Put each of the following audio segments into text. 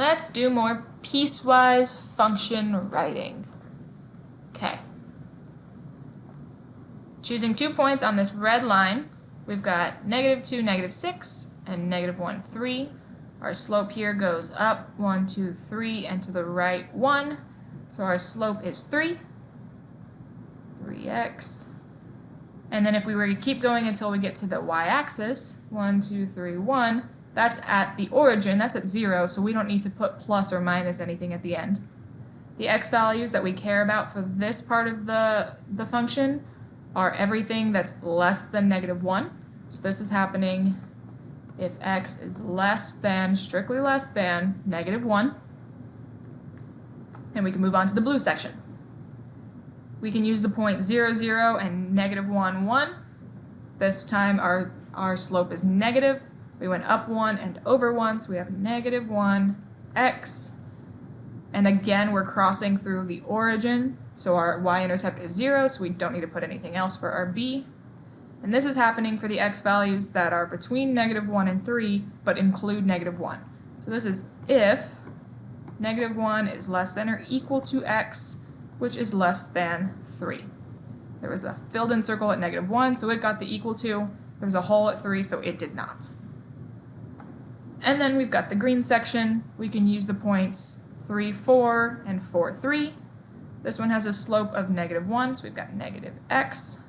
Let's do more piecewise function writing. Okay. Choosing 2 points on this red line, we've got -2, -6, and -1, 3. Our slope here goes up 1, 2, 3, and to the right 1. So our slope is 3x. And then if we were to keep going until we get to the y-axis, 1, 2, 3, 1, that's at the origin, that's at 0, so we don't need to put plus or minus anything at the end. The x values that we care about for this part of the function are everything that's less than -1. So this is happening if x is less than, strictly less than, -1. And we can move on to the blue section. We can use the point 0, 0 and -1, 1. This time our slope is negative. We went up 1 and over 1, so we have -1x. And again, we're crossing through the origin, so our y-intercept is 0, so we don't need to put anything else for our b. And this is happening for the x values that are between -1 and 3, but include -1. So this is if -1 is less than or equal to x, which is less than 3. There was a filled-in circle at -1, so it got the equal to. There was a hole at 3, so it did not. And then we've got the green section. We can use the points 3, 4, and 4, 3. This one has a slope of -1, so we've got -x.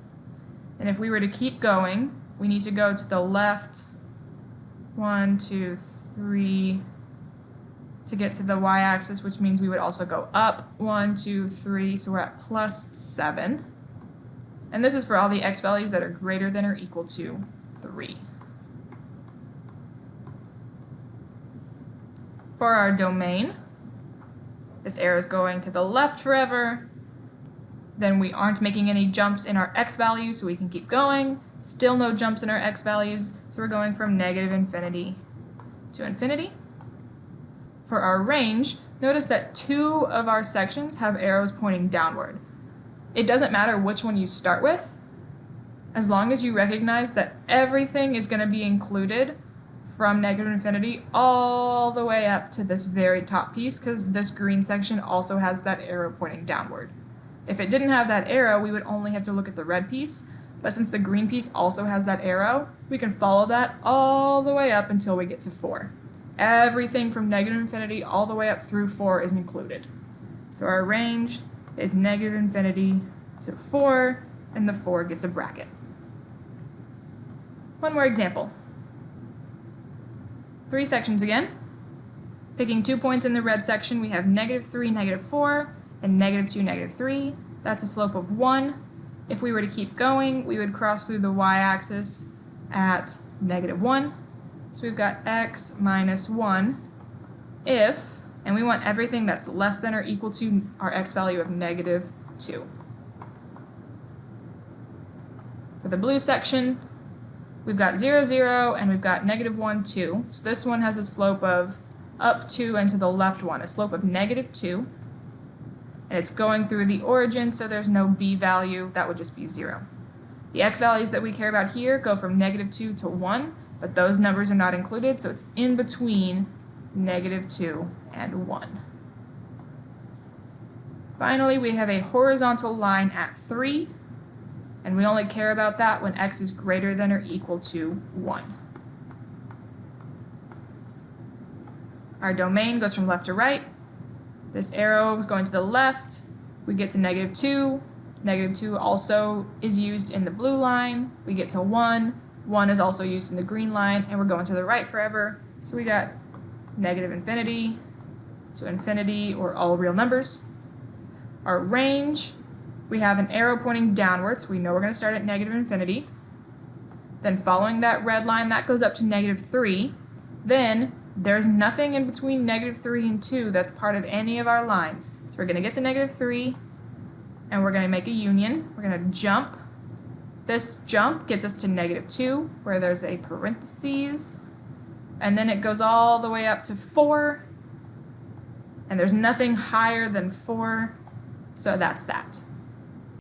And if we were to keep going, we need to go to the left 1, 2, 3 to get to the y-axis, which means we would also go up 1, 2, 3, so we're at +7. And this is for all the x values that are greater than or equal to 3. For our domain, this arrow is going to the left forever. Then we aren't making any jumps in our x values, so we can keep going. Still no jumps in our x values, so we're going from -infinity to infinity. For our range, notice that 2 of our sections have arrows pointing downward. It doesn't matter which one you start with, as long as you recognize that everything is going to be included from -infinity all the way up to this very top piece, because this green section also has that arrow pointing downward. If it didn't have that arrow, we would only have to look at the red piece, but since the green piece also has that arrow, we can follow that all the way up until we get to 4. Everything from -infinity all the way up through 4 is included. So our range is -infinity to 4, and the 4 gets a bracket. One more example. 3 sections again. Picking 2 points in the red section, we have -3, -4, and -2, -3. That's a slope of 1. If we were to keep going, we would cross through the y-axis at -1. So we've got x minus 1 if, and we want everything that's less than or equal to our x value of -2. For the blue section, we've got 0, 0, and we've got -1, 2. So this one has a slope of up 2 and to the left 1, a slope of -2. And it's going through the origin, so there's no b value, that would just be 0. The x values that we care about here go from -2 to 1, but those numbers are not included, so it's in between -2 and 1. Finally, we have a horizontal line at 3, and we only care about that when x is greater than or equal to 1. Our domain goes from left to right. This arrow is going to the left. We get to -2. -2 also is used in the blue line. We get to 1. 1 is also used in the green line, and we're going to the right forever. So we got -infinity to infinity, or all real numbers. Our range, we have an arrow pointing downwards, so we know we're going to start at -infinity. Then following that red line, that goes up to -3. Then there's nothing in between -3 and 2 that's part of any of our lines. So we're going to get to -3, and we're going to make a union. We're going to jump. This jump gets us to -2, where there's a parentheses, and then it goes all the way up to 4, and there's nothing higher than 4, so that's that.